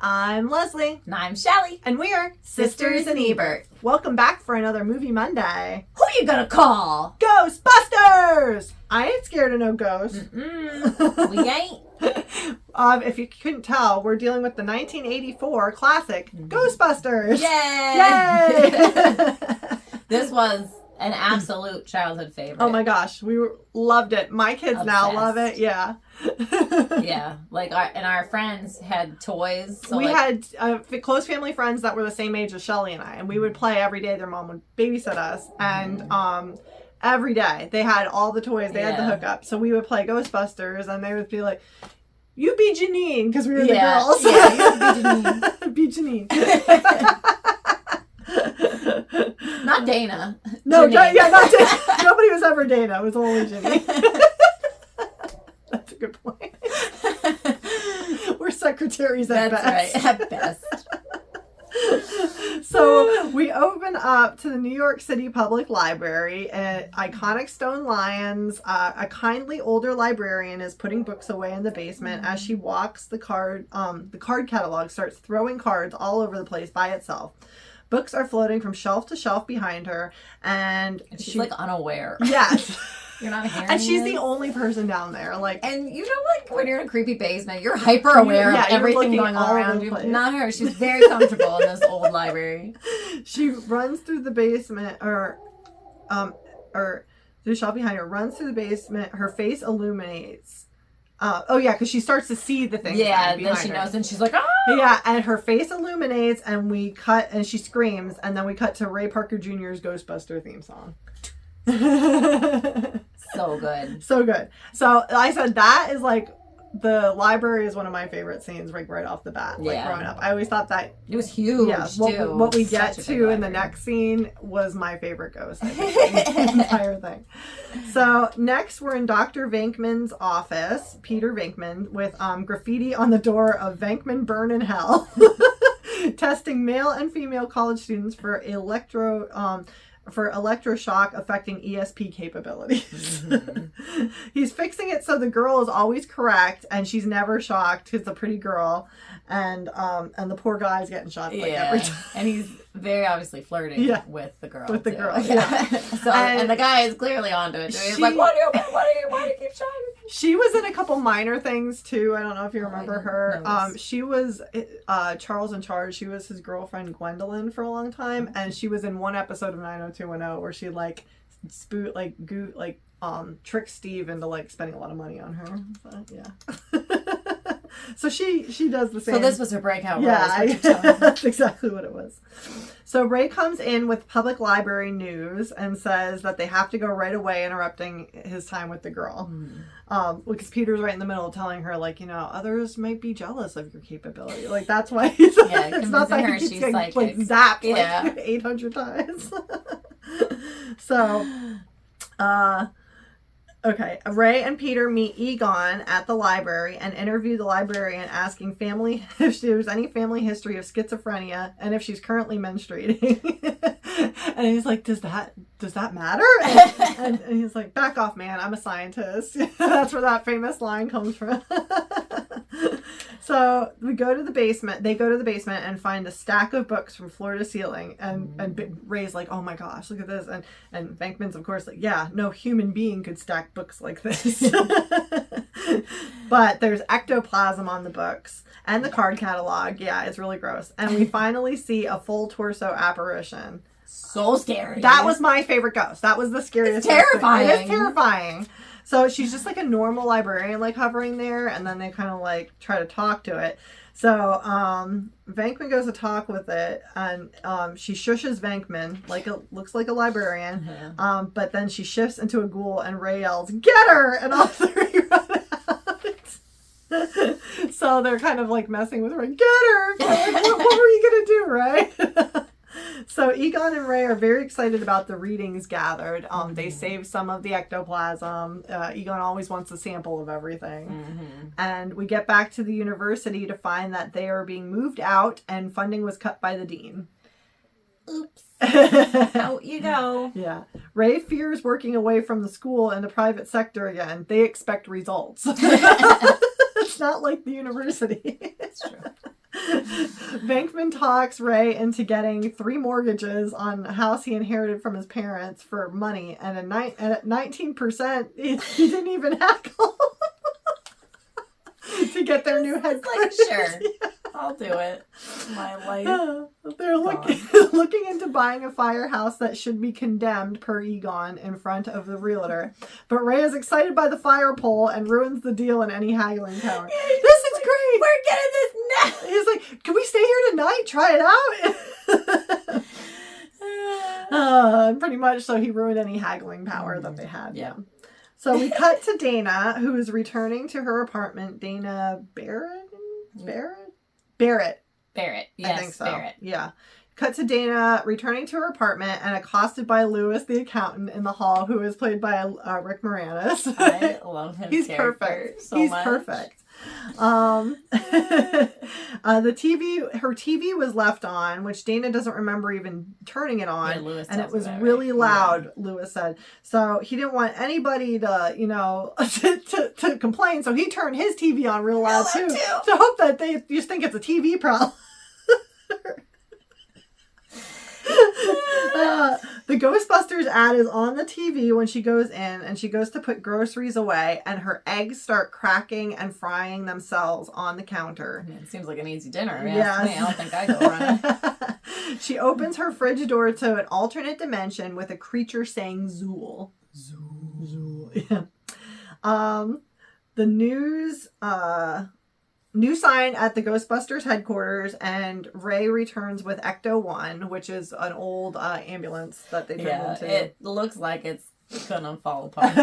I'm Leslie. And I'm Shelly. And we are Sisters in Ebert. Welcome back for another Movie Monday. Who you gonna call? Ghostbusters! I ain't scared of no ghosts. We ain't. If you couldn't tell, we're dealing with the 1984 classic Ghostbusters. Yay! Yay! This was an absolute childhood favorite. Oh my gosh, loved it. My kids now love it. Yeah. Yeah, our friends had toys. So we had close family friends that were the same age as Shelly and I, and we would play every day. Their mom would babysit us, and every day they had all the toys. They had the hookup, so we would play Ghostbusters, and they would be like, "You be Janine," because we were the girls. Yeah, you be Janine. Not Dana. No, not Dana. Nobody was ever Dana. It was only Janine. That's a good point. We're secretaries at best. That's right, at best. So we open up to the New York City Public Library. Iconic stone lions. A kindly older librarian is putting books away in the basement. As she walks, the card catalog starts throwing cards all over the place by itself. Books are floating from shelf to shelf behind her, and she's like unaware. Yes. You're not hearing and she's the only person down there. And you know, when you're in a creepy basement, you're hyper aware of everything going on around you. Not her. She's very comfortable in this old library. She runs through the basement, or through the shelf behind her. Runs through the basement. Her face illuminates. Because she starts to see the things. Yeah, then she knows, and she's like, "Ah!" Yeah, and her face illuminates, and we cut, and she screams, and then we cut to Ray Parker Jr.'s Ghostbuster theme song. So good. So good. So I said that is like, the library is one of my favorite scenes, like right off the bat. Like growing up, I always thought that it was huge. Yeah, too. What we get to in the next scene was my favorite ghost. I think, the entire thing. So next, we're in Dr. Venkman's office, Peter Venkman, with graffiti on the door of Venkman Burn in Hell, testing male and female college students for electroshock affecting ESP capabilities. He's fixing it so the girl is always correct and she's never shocked because it's a pretty girl, and the poor guy's getting shot every time. And he's very obviously flirting with the girl. With the girl, yeah. So and the guy is clearly onto it. He's like, why do you keep showing me? She was in a couple minor things too. I don't know if you remember her. She was Charles in Charge. She was his girlfriend Gwendolyn for a long time, and she was in one episode of 90210 where she tricked Steve into like spending a lot of money on her. So, yeah. So she does the same. So this was her breakout role. Yeah, that's exactly what it was. So Ray comes in with public library news and says that they have to go right away, interrupting his time with the girl. Because Peter's right in the middle telling her, like, you know, others might be jealous of your capability. Like, that's why he's it's not that he keeps getting zapped 800 times. So, okay, Ray and Peter meet Egon at the library and interview the librarian, asking if there's any family history of schizophrenia and if she's currently menstruating. And he's like, does that matter? And he's like, back off, man, I'm a scientist. That's where that famous line comes from. So they go to the basement and find a stack of books from floor to ceiling, and Ray's like, oh my gosh, look at this, and Venkman's of course like, yeah, no human being could stack books like this. But there's ectoplasm on the books and the card catalog. Yeah, it's really gross. And we finally see a full torso apparition. So scary. That was my favorite ghost. That was the scariest. It's terrifying. It is terrifying. So she's just like a normal librarian, like hovering there, and then they kind of like try to talk to it. So Venkman goes to talk with it, and she shushes Venkman, looks like a librarian, but then she shifts into a ghoul, and Ray yells, "Get her!" And all three run out. So they're kind of like messing with her, like, "Get her! What were you gonna do, right?" So Egon and Ray are very excited about the readings gathered. They save some of the ectoplasm. Egon always wants a sample of everything. And we get back to the university to find that they are being moved out and funding was cut by the dean. Oops. Out you go. Yeah. Ray fears working away from the school in the private sector again. They expect results. It's not like the university. That's true. Venkman talks Ray into getting 3 mortgages on a house he inherited from his parents for money, and at 19%, he didn't even hackle to get their new headquarters. Like, sure, I'll do it. My life. They're looking into buying a firehouse that should be condemned per Egon in front of the realtor. But Ray is excited by the fire pole and ruins the deal in any haggling power. Yeah, this is great. We're getting this now. He's like, can we stay here tonight? Try it out. Pretty much, so he ruined any haggling power that they had. Yeah. So we cut to Dana, who is returning to her apartment. Dana Barrett? Barrett. Yes, I think so. Barrett. Yeah. Cut to Dana returning to her apartment and accosted by Lewis, the accountant, in the hall, who is played by Rick Moranis. I love him. He's perfect. So He's much. perfect. Her TV was left on, which Dana doesn't remember even turning it on. Yeah, Lewis and it was that, really right? loud, Yeah. Lewis said. So he didn't want anybody to, to complain. So he turned his TV on real loud too. To hope that they just think it's a TV problem. The Ghostbusters ad is on the TV when she goes in, and she goes to put groceries away, and her eggs start cracking and frying themselves on the counter. It seems like an easy dinner. Yes. I don't think I go running. She opens her fridge door to an alternate dimension with a creature saying Zool. Zool. Yeah. The new sign at the Ghostbusters headquarters, and Ray returns with Ecto-1, which is an old ambulance that they turned into. It looks like it's gonna fall apart.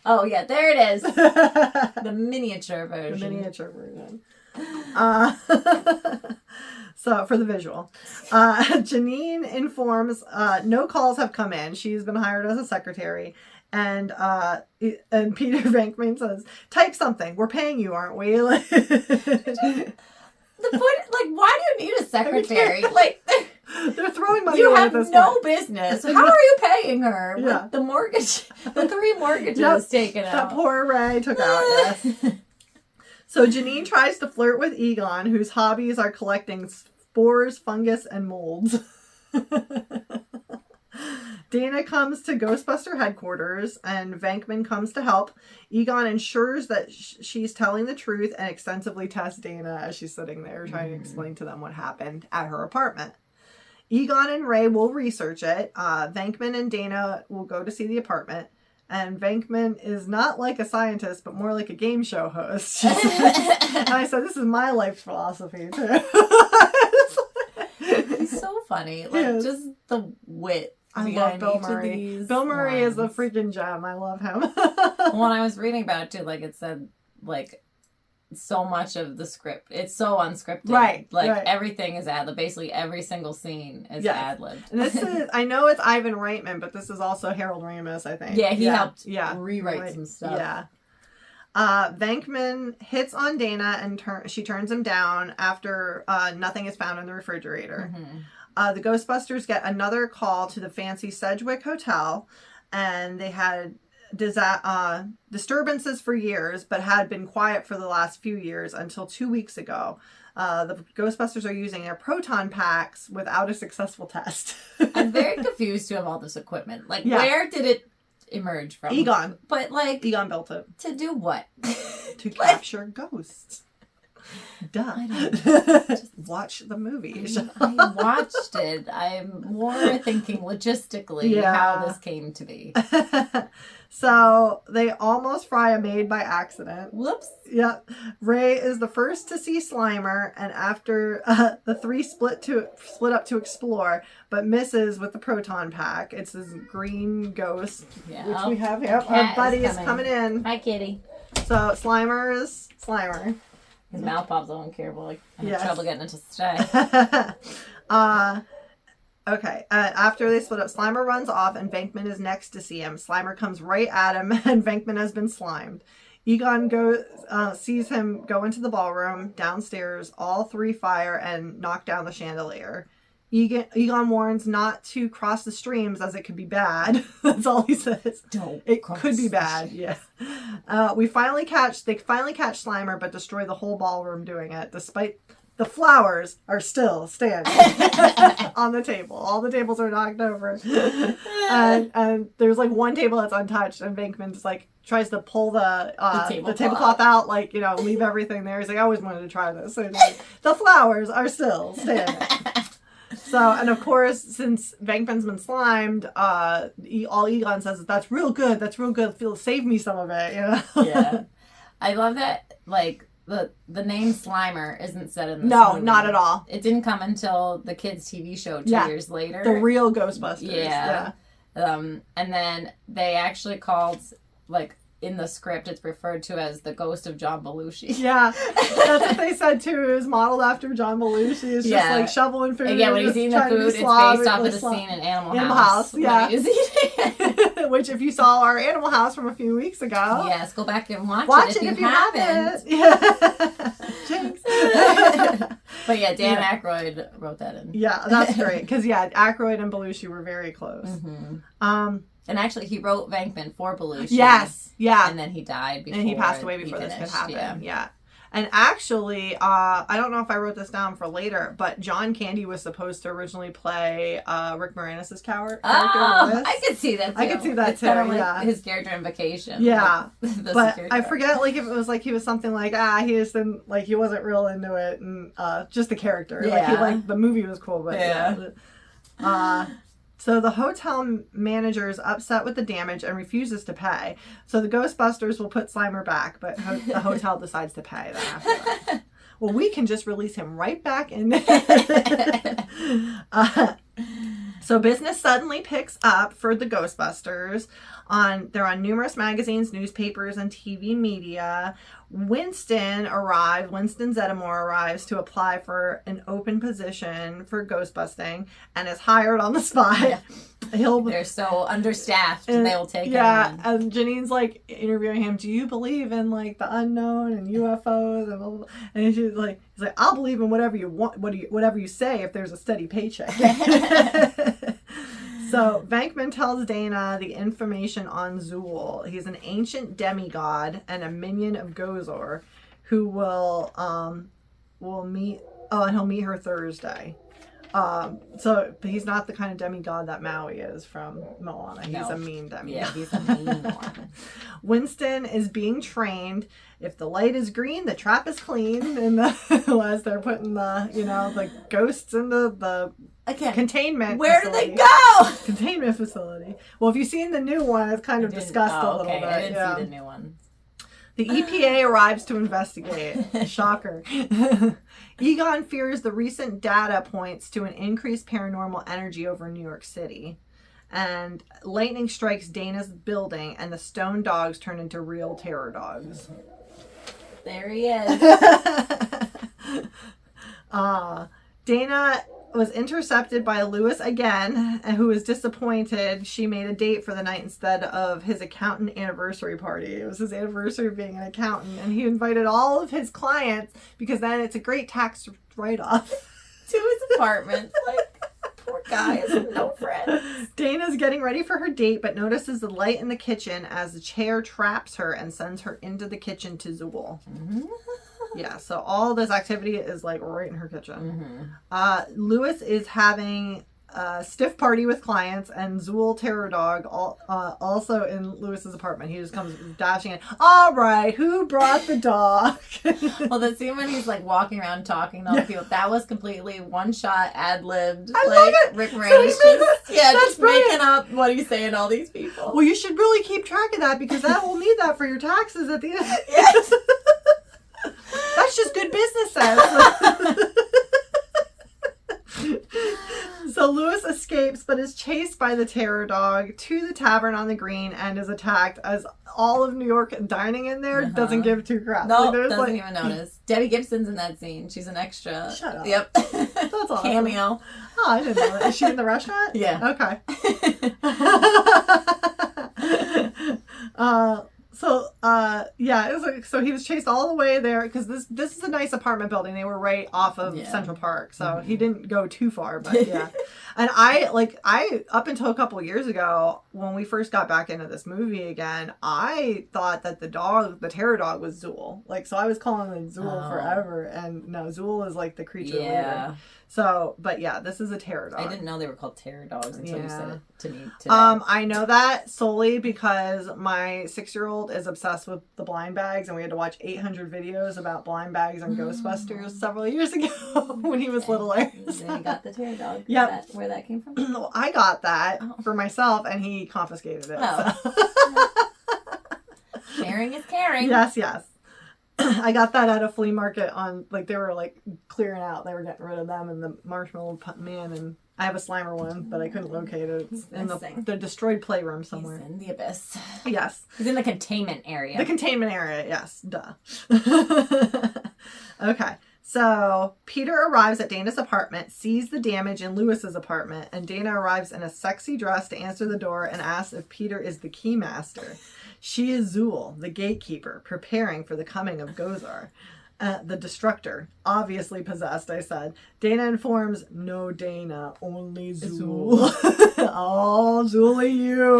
Oh yeah, there it is. The miniature version. So for the visual, Janine informs no calls have come in. She's been hired as a secretary. And Peter Venkman says, "Type something. We're paying you, aren't we?" The point, why do you need a secretary? They're throwing money you away have at this no point. business. How are you paying her? Yeah. With the mortgage, the 3 mortgages taken out. That poor Ray took out. Yes. So Janine tries to flirt with Egon, whose hobbies are collecting spores, fungus, and molds. Dana comes to Ghostbuster headquarters, and Venkman comes to help. Egon ensures that she's telling the truth and extensively tests Dana as she's sitting there trying to explain to them what happened at her apartment. Egon and Ray will research it. Venkman and Dana will go to see the apartment. And Venkman is not like a scientist, but more like a game show host. And I said, this is my life philosophy, too. He's so funny. Just the wit. I love Bill Murray. Bill Murray is a freaking gem. I love him. When I was reading about it, too, it said, so much of the script, it's so unscripted. Right. Everything is ad-lib. Basically, every single scene is ad-lib. This is, I know it's Ivan Reitman, but this is also Harold Ramis, I think. Yeah, he helped rewrite some stuff. Yeah. Venkman hits on Dana, and she turns him down after nothing is found in the refrigerator. Mm-hmm. The Ghostbusters get another call to the fancy Sedgwick Hotel, and they had disturbances for years, but had been quiet for the last few years until 2 weeks ago. The Ghostbusters are using their proton packs without a successful test. I'm very confused to have all this equipment. Where did it emerge from? Egon. But, Egon built it. To do what? To capture ghosts. Duh. I don't know. Just watch the movie. I watched it. I'm more thinking logistically how this came to be. So they almost fry a maid by accident. Whoops. Yep. Ray is the first to see Slimer, and after the 3 split up to explore, but misses with the proton pack. It's this green ghost, which we have here. Our buddy is coming in. Hi, kitty. So Slimer is Slimer. His mouth pops on careful. I have trouble getting it to stay. Okay. After they split up, Slimer runs off, and Venkman is next to see him. Slimer comes right at him, and Venkman has been slimed. Egon sees him go into the ballroom. Downstairs, all 3 fire and knock down the chandelier. Egon warns not to cross the streams as it could be bad. That's all he says. It could be bad. Yeah. They finally catch Slimer, but destroy the whole ballroom doing it, despite the flowers are still standing on the table. All the tables are knocked over. And there's like one table that's untouched, and Venkman just like tries to pull the tablecloth out, like, you know, leave everything there. He's like, I always wanted to try this. So like, the flowers are still standing. So, and of course, since Venkman's been slimed, all Egon says is, that's real good. Save me some of it, you know? Yeah. I love that, like, the name Slimer isn't said in this movie. Not at all. It didn't come until the kids' TV show 2 years later. The real Ghostbusters. Yeah. And then they actually called, like, in the script, it's referred to as the ghost of John Belushi. Yeah, that's what they said too. It was modeled after John Belushi. It's just like shoveling food. And yeah, when he's eating the food, it's based off of the scene in Animal House. Yeah. Which, if you saw our Animal House from a few weeks ago, yes, go back and watch it if you haven't. Yeah. Jinx. But yeah, Dan Aykroyd wrote that in. Yeah, that's great because Aykroyd and Belushi were very close. Mm-hmm. And actually, he wrote Venkman for Belushi. Yes, yeah. And then he died before. And he passed away before this could happen. Yeah. And actually, I don't know if I wrote this down for later, but John Candy was supposed to originally play Rick Moranis' character. I could see that too. I could see that it's too, kind of like his character in Vacation. Yeah. Like, but I forget, like, if it was like he was something like, he just didn't, like, he wasn't real into it, and just the character. Yeah. Like, the movie was cool, but so the hotel manager is upset with the damage and refuses to pay. So the Ghostbusters will put Slimer back, but the hotel decides to pay then after that. Well, we can just release him right back in. So business suddenly picks up for the Ghostbusters. They're on numerous magazines, newspapers, and TV media. Winston Zeddemore arrives to apply for an open position for ghostbusting and is hired on the spot. Yeah. They're so understaffed, and they will take him on. And Janine's like interviewing him, do you believe in like the unknown and UFOs and blah, blah, blah. And he's like, I'll believe in whatever you want, whatever you say if there's a steady paycheck. So Venkman tells Dana the information on Zool. He's an ancient demigod and a minion of Gozor, who will meet. Oh, and he'll meet her Thursday. But he's not the kind of demigod that Maui is from Moana. He's a mean demigod. Yeah, he's a mean one. Winston is being trained. If the light is green, the trap is clean. And as they're putting the ghosts into the containment. Where facility. do they go? Containment facility. Well, if you've seen the new one, it's kind of discussed a little bit. I didn't see the new one. The EPA arrives to investigate. Shocker. Egon fears the recent data points to an increased paranormal energy over New York City. And lightning strikes Dana's building, and the stone dogs turn into real terror dogs. There he is. Dana was intercepted by Lewis again, who was disappointed. She made a date for the night instead of his accountant anniversary party. It was his anniversary of being an accountant, and he invited all of his clients because then it's a great tax write-off. To his apartment. Poor guy has no friends. Dana's getting ready for her date, but notices the light in the kitchen as the chair traps her and sends her into the kitchen to Zool. Mm-hmm. Yeah, so all this activity is like right in her kitchen. Mm-hmm. Lewis is having a stiff party with clients, and Zool Terror Dog also in Lewis's apartment. He just comes dashing in. All right, who brought the dog? Well, the scene when he's like walking around talking to all the people, that was completely one shot, ad-libbed. I love it. Rick Moranis just brilliant. making up what he's saying to all these people. Well, you should really keep track of that because that will need that for your taxes at the end. Yes. That's just good business sense. So Lewis escapes but is chased by the terror dog to the tavern on the green and is attacked as all of New York dining in there doesn't give two craps. No, doesn't even notice. Debbie Gibson's in that scene. She's an extra. Shut up. Yep. That's awesome. Cameo. Oh, I didn't know that. Is she in the restaurant? Yeah. Okay. So, yeah, it was like, so he was chased all the way there because this is a nice apartment building. They were right off of Central Park, so he didn't go too far, but yeah. And I up until a couple of years ago, when we first got back into this movie again, I thought that the terror dog was Zool. Like, so I was calling him Zool forever, and no, Zool is like the creature leader. So, but yeah, this is a terror dog. I didn't know they were called terror dogs until you said it to me today. I know that solely because my 6-year-old is obsessed with the blind bags, and we had to watch 800 videos about blind bags and Ghostbusters several years ago when he was littler. Then you got the terror dog. Yep. Is that where that came from? Well, I got that for myself, and he confiscated it. Oh. So. Sharing is caring. Yes. I got that at a flea market they were like clearing out. They were getting rid of them and the Marshmallow Man, and I have a Slimer one, but I couldn't locate it. It's in the destroyed playroom somewhere. He's in the abyss. Yes. He's in the containment area. The containment area, yes. Duh. Okay. So Peter arrives at Dana's apartment, sees the damage in Lewis's apartment, and Dana arrives in a sexy dress to answer the door and asks if Peter is the keymaster. She is Zool, the gatekeeper, preparing for the coming of Gozar. The destructor, obviously possessed, I said. Dana informs, no Dana, only Zool. Oh, Zooly you.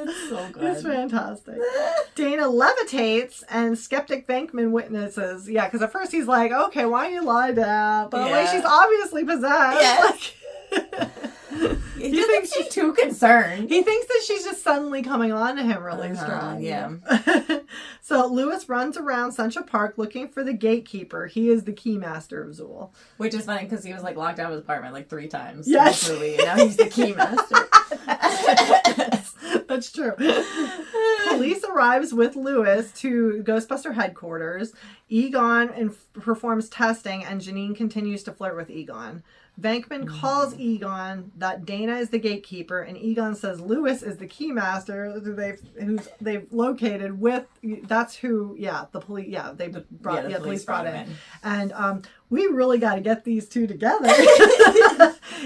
It's so good. It's fantastic. Dana levitates and skeptic Venkman witnesses. Yeah, because at first he's like, okay, why don't you lie down? But like, she's obviously possessed. Yes. Like, He thinks she's too concerned. He thinks that she's just suddenly coming on to him really strong. Yeah. So Lewis runs around Central Park looking for the gatekeeper. He is the keymaster of Zool. Which is funny because he was like locked out of his apartment like 3 times in this movie, and now he's the keymaster. That's true. Police arrives with Lewis to Ghostbuster headquarters. Egon performs testing, and Janine continues to flirt with Egon. Venkman calls Egon that Dana is the gatekeeper, and Egon says Lewis is the keymaster who they've located with. That's who. Yeah, the police. Yeah, the police brought in. And we really got to get these two together.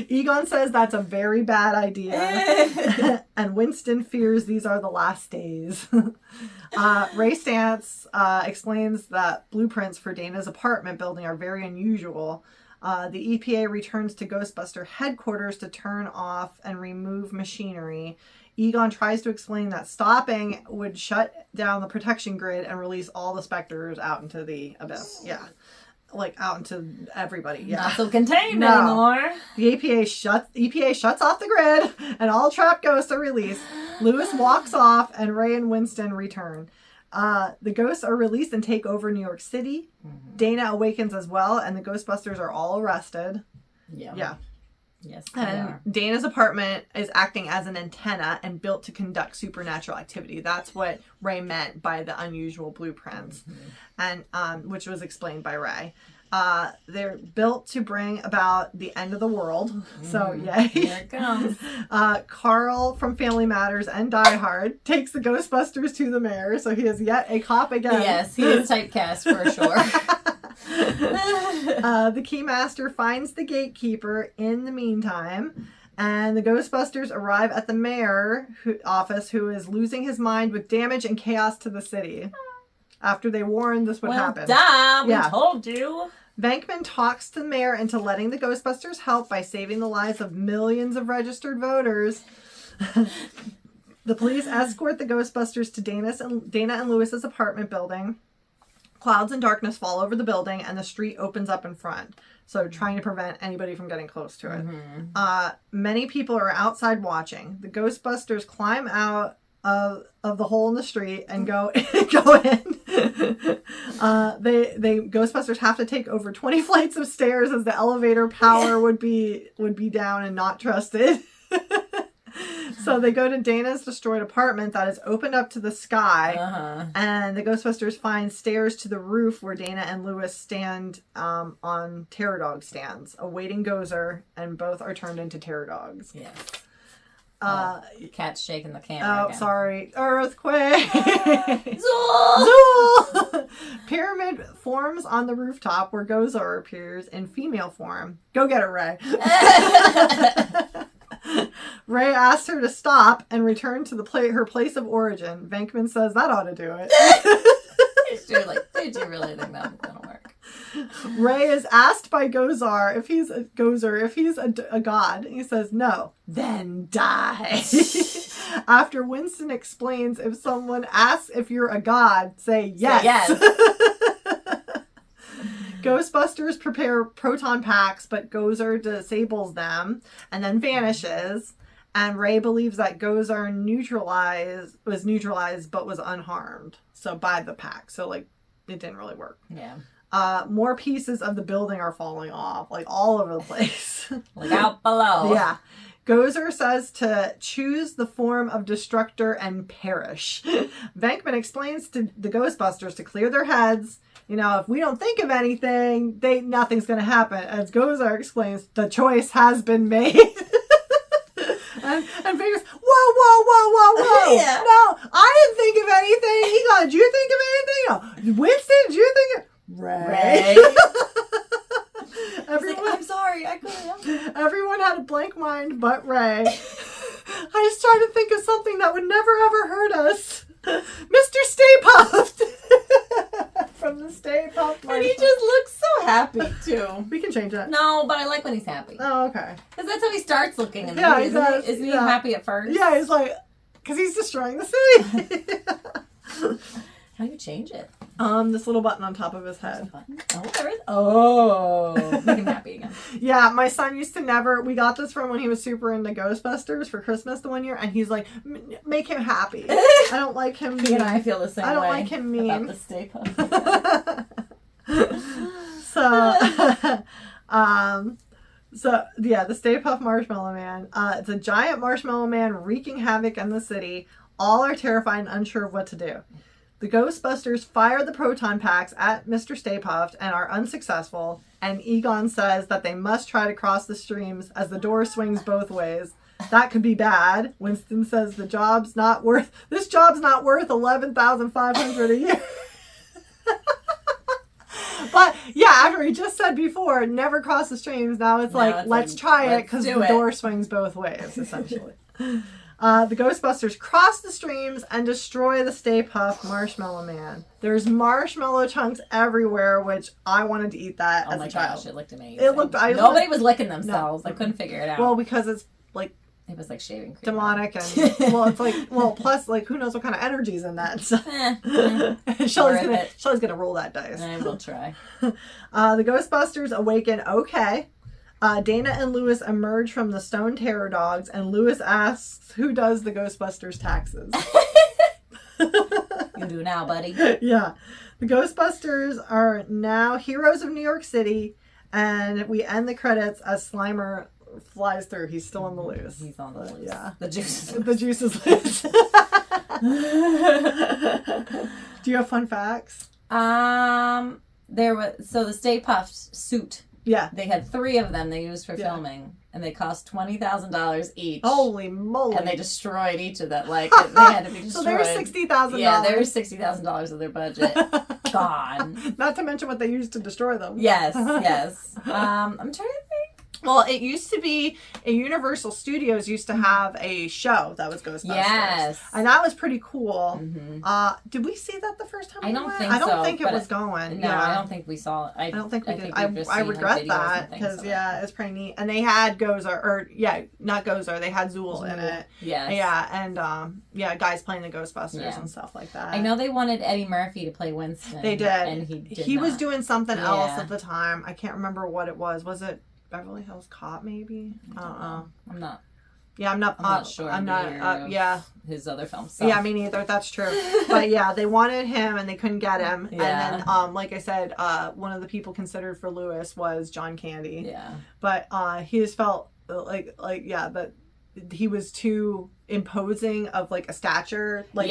Egon says that's a very bad idea, and Winston fears these are the last days. Ray Stantz explains that blueprints for Dana's apartment building are very unusual. The EPA returns to Ghostbuster headquarters to turn off and remove machinery. Egon tries to explain that stopping would shut down the protection grid and release all the specters out into the abyss. Yeah. Like out into everybody. Yeah. Not so contained anymore. The EPA shuts off the grid and all trapped ghosts are released. Lewis walks off and Ray and Winston return. The ghosts are released and take over New York City. Mm-hmm. Dana awakens as well, and the Ghostbusters are all arrested. Yeah. Yes, and Dana's apartment is acting as an antenna and built to conduct supernatural activity. That's what Ray meant by the unusual blueprints, and which was explained by Ray. They're built to bring about the end of the world. So, yay. Here it comes. Carl from Family Matters and Die Hard takes the Ghostbusters to the mayor. So he is yet a cop again. Yes, he is typecast for sure. The Keymaster finds the gatekeeper in the meantime. And the Ghostbusters arrive at the mayor's office, who is losing his mind with damage and chaos to the city. After they warned this would happen. We told you. Venkman talks the mayor into letting the Ghostbusters help by saving the lives of millions of registered voters. The police escort the Ghostbusters to Dana and Lewis's apartment building. Clouds and darkness fall over the building, and the street opens up in front. So trying to prevent anybody from getting close to it. Mm-hmm. Many people are outside watching. The Ghostbusters climb out of the hole in the street and go in. They Ghostbusters have to take over 20 flights of stairs as the elevator power would be down and not trusted. So they go to Dana's destroyed apartment that is opened up to the sky, and the Ghostbusters find stairs to the roof where Dana and Lewis stand on terror dog stands, awaiting Gozer, and both are turned into terror dogs. Yes. Cat's shaking the camera again. Sorry. Earthquake! Zool! Zool! Pyramid forms on the rooftop where Gozer appears in female form. Go get it, Ray. Ray asks her to stop and return to her place of origin. Venkman says that ought to do it. Did you really think that was going to work? Ray is asked by Gozer if he's a god. He says, no. Then die. After Winston explains, if someone asks if you're a god, say yes. Say yes. Ghostbusters prepare proton packs, but Gozer disables them and then vanishes. And Ray believes that Gozer was neutralized but was unharmed. So by the pack. So like it didn't really work. Yeah. More pieces of the building are falling off, like all over the place. Like out below. Yeah. Gozer says to choose the form of destructor and perish. Venkman explains to the Ghostbusters to clear their heads. You know, if we don't think of anything, nothing's going to happen. As Gozer explains, the choice has been made. and Venkman's, whoa. Yeah. No, I didn't think of anything. Egon, did you think of anything? No. Winston, did you think of... Ray. Everyone, like, I'm sorry, I couldn't help it. Everyone had a blank mind but Ray. I just tried to think of something that would never ever hurt us. Mr. Stay Puft. From the Stay Puft. And he just looks so happy too. We can change that. No, but I like when he's happy. Oh, okay. Because that's how he starts looking in the Yeah, movie. Isn't he happy at first? Yeah, he's like, because he's destroying the city. How do you change it? This little button on top of his head. Oh, there is. Oh, make him happy again. Yeah, my son used to never. We got this from when he was super into Ghostbusters for Christmas the one year, and he's like, "Make him happy." I don't like him. He and I feel the same way. I don't like him mean. About the Stay Puft. So yeah, the Stay Puft Marshmallow Man. It's a giant marshmallow man wreaking havoc in the city. All are terrified and unsure of what to do. The Ghostbusters fire the proton packs at Mr. Stay Puft and are unsuccessful, and Egon says that they must try to cross the streams as the door swings both ways. That could be bad. Winston says this job's not worth $11,500 a year. But yeah, after he just said before, never cross the streams, now it's let's try it because the door swings both ways, essentially. The Ghostbusters cross the streams and destroy the Stay Puft Marshmallow Man. There's marshmallow chunks everywhere, which I wanted to eat that as a child. Oh my gosh, it looked amazing. Nobody was licking themselves. No. I couldn't figure it out. Well, because it's like... It was like shaving cream. Demonic and... it's like... plus, like, who knows what kind of energy's in that. So. Shelley's gonna roll that dice. I will try. The Ghostbusters awaken okay. Dana and Lewis emerge from the stone terror dogs, and Lewis asks who does the Ghostbusters taxes. You do now, buddy. Yeah. The Ghostbusters are now heroes of New York City, and we end the credits as Slimer flies through. He's still on the loose. He's on the loose. Yeah. The juice is loose. Do you have fun facts? The Stay Puft suit. Yeah. They had 3 of them they used for filming, and they cost $20,000 each. Holy moly. And they destroyed each of them. Like, they had to be destroyed. So there was $60,000. Yeah, there was $60,000 of their budget. Gone. Not to mention what they used to destroy them. Yes. I'm trying to think. Well, it used to be Universal Studios used to have a show that was Ghostbusters. Yes. And that was pretty cool. Mm-hmm. Did we see that the first time we went? Think so. I don't think it was going. No, yeah. I don't think we saw it. I don't think we did. I regret that because, it's pretty neat. And they had not Gozer. They had Zool in it. Yes. Yeah, and guys playing the Ghostbusters and stuff like that. I know they wanted Eddie Murphy to play Winston. They did. And he was doing something else at the time. I can't remember what it was. Was it Beverly Hills Cop, maybe? I don't know. I'm not. Yeah, I'm not sure. I'm not. His other films. So. Yeah, me neither. That's true. But yeah, they wanted him and they couldn't get him. Yeah. And then, like I said, one of the people considered for Lewis was John Candy. Yeah. But he just felt that he was too imposing of like a stature. Like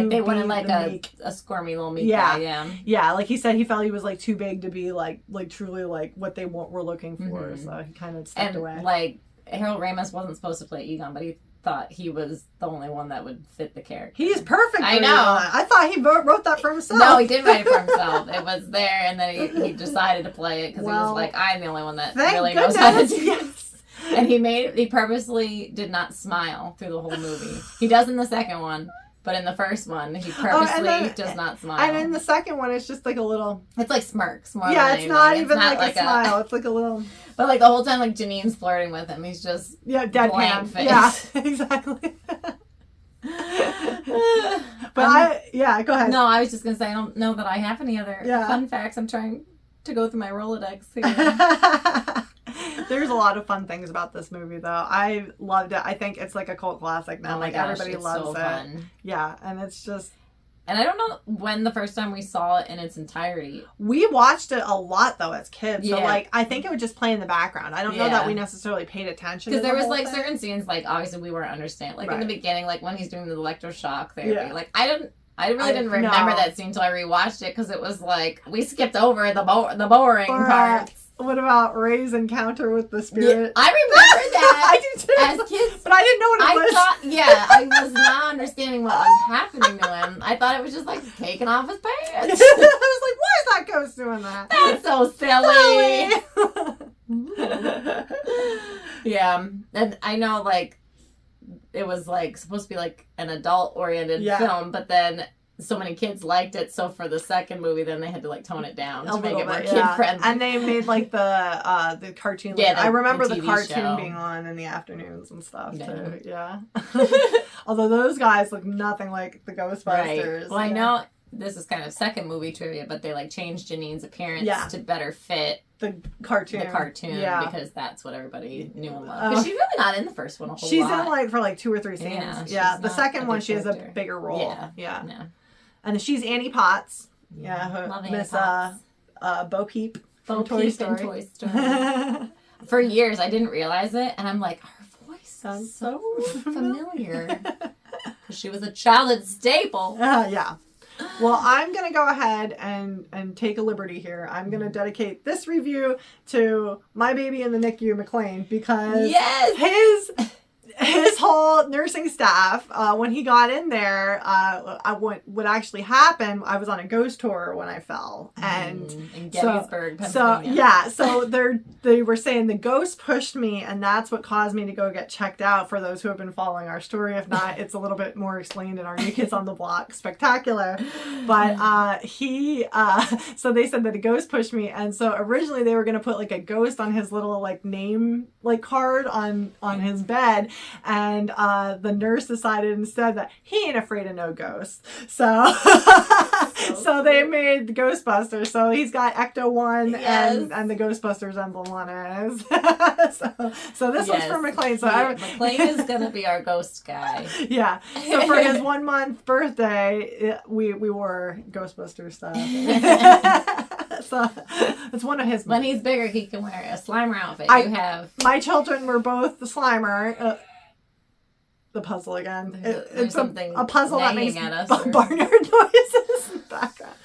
they wanted like a squirmy little meat guy. Yeah. Like he said, he felt he was like too big to be like truly like what they were looking for. Mm-hmm. So he kind of stepped away. Like Harold Ramis wasn't supposed to play Egon, but he thought he was the only one that would fit the character. He's perfect. I know. Egon. I thought he wrote that for himself. No, he didn't write it for himself. It was there, and then he decided to play it because he was like, I'm the only one that really knows how to do it. And he purposely did not smile through the whole movie. He does in the second one, but in the first one, he purposely does not smile. And in the second one, it's just like a little... It's like smirks more yeah, than it's not anything. even like a smile. It's like a little... But like the whole time, like Janine's flirting with him, he's just deadpan face. Yeah, exactly. But go ahead. No, I was just gonna say I don't know that I have any other fun facts. I'm trying to go through my Rolodex here. There's a lot of fun things about this movie, though. I loved it. I think it's like a cult classic now. Oh my like gosh, everybody it's loves so it. fun. Yeah, and it's just. And I don't know when the first time we saw it in its entirety. We watched it a lot though as kids. So Yeah. like I think it would just play in the background. I don't know that we necessarily paid attention. Because there was like thing. certain scenes like obviously we weren't understanding. Like in the beginning, like when he's doing the electroshock therapy. Yeah. Like I really didn't remember that scene until I rewatched it because it was like we skipped over the boring parts. What about Ray's encounter with the spirit? Yeah, I remember that. I do too. As kids, but I didn't know what it was. I was not understanding what was happening to him. I thought it was just like taking off his pants. I was like, why is that ghost doing that? That's so silly. Yeah, and I know like it was like supposed to be like an adult oriented film, but then so many kids liked it, so for the second movie then they had to like tone it down to make it more kid friendly. And they made like the cartoon. Yeah, I remember the TV cartoon show. being on in the afternoons and stuff too. Yeah. Although those guys look nothing like the Ghostbusters. Right. Well, I know this is kind of second movie trivia, but they like changed Janine's appearance to better fit the cartoon. Because that's what everybody knew and loved. But she's really not in the first one a whole lot. She's in like for like 2 or 3 scenes. Yeah. The second one she has a bigger role. Yeah. No. And she's Annie Potts. Miss Bo Peep from Toy Story. For years I didn't realize it, and I'm like, her voice sounds so familiar. Because she was a childhood staple. Yeah. Well, I'm going to go ahead and take a liberty here. I'm going to dedicate this review to My Baby in the NICU, McLean, because his whole nursing staff, when he got in there, what actually happened, I was on a ghost tour when I fell. And in Gettysburg, Pennsylvania. So they were saying the ghost pushed me, and that's what caused me to go get checked out, for those who have been following our story. If not, it's a little bit more explained in our New Kids on the Block Spectacular. But so they said that a ghost pushed me, and so originally they were going to put like a ghost on his little like name like card on his bed. And the nurse decided instead that he ain't afraid of no ghosts. So they made the Ghostbusters. So he's got Ecto-1 and the Ghostbusters emblem on it. so this one's for McLean. So McLean is going to be our ghost guy. Yeah. So for his 1-month birthday, we wore Ghostbusters stuff. So it's one of his. When he's bigger, he can wear a Slimer outfit. My children were both the Slimer. The puzzle again. It's a puzzle that makes barnyard noises in the background.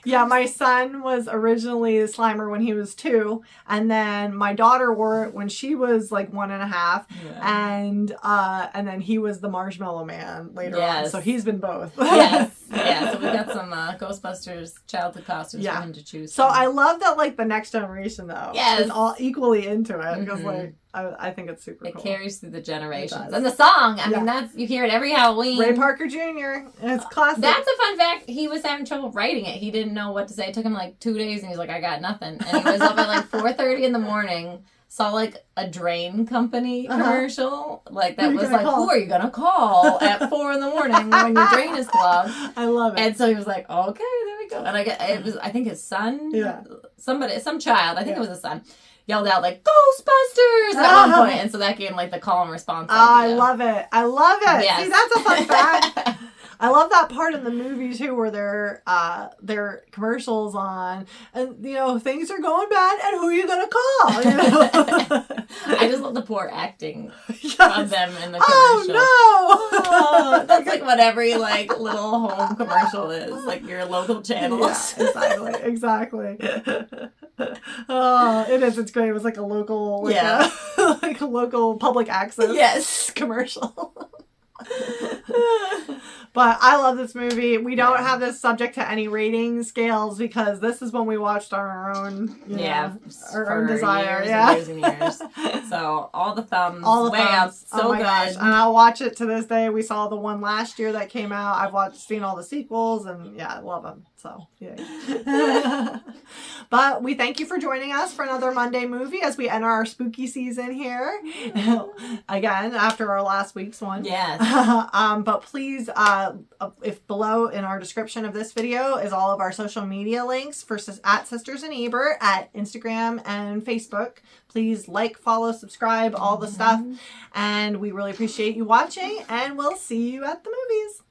My son was originally the Slimer when he was 2, and then my daughter wore it when she was like 1.5, and then he was the Marshmallow Man later on. So he's been both. So we got some Ghostbusters childhood costumes for him to choose from. So from. I love that like the next generation though is all equally into it, because like I think it's super cool. It carries through the generations. And the song, I mean, you hear it every Halloween. Ray Parker Jr. It's classic. That's a fun fact. He was having trouble writing it. He didn't know what to say. It took him like 2 days, and he's like, I got nothing. And he was up at like 4:30 in the morning, saw like a drain company commercial, like that was like, who are you gonna call at 4 in the morning when your drain is clogged? I love it. And so he was like, okay, there we go. And I think his son, some child, I think it was a son, yelled out like Ghostbusters at one point, and so that gave him like the call and response. I love it. Yes. See, that's a fun fact. I love that part in the movie too, where their commercials on, and things are going bad, and who are you gonna call? I just love the poor acting of them in the commercial. Oh no! That's like what every like little home commercial is, like your local channels. Yeah, exactly. Oh, it is. It's great. It was like a local, like a local public access commercial. But I love this movie. We don't have this subject to any rating scales because this is when we watched on our own, our own desire. Years and years. So all the thumbs, way up, so good. Gosh. And I'll watch it to this day. We saw the one last year that came out. I've seen all the sequels, and I love them. So yeah. But we thank you for joining us for another Monday movie as we enter our spooky season here. Again, after our last week's one. Yes. But please, if below in our description of this video is all of our social media links for at Sisters and Ebert at Instagram and Facebook. Please like, follow, subscribe, all the stuff. And we really appreciate you watching, and we'll see you at the movies.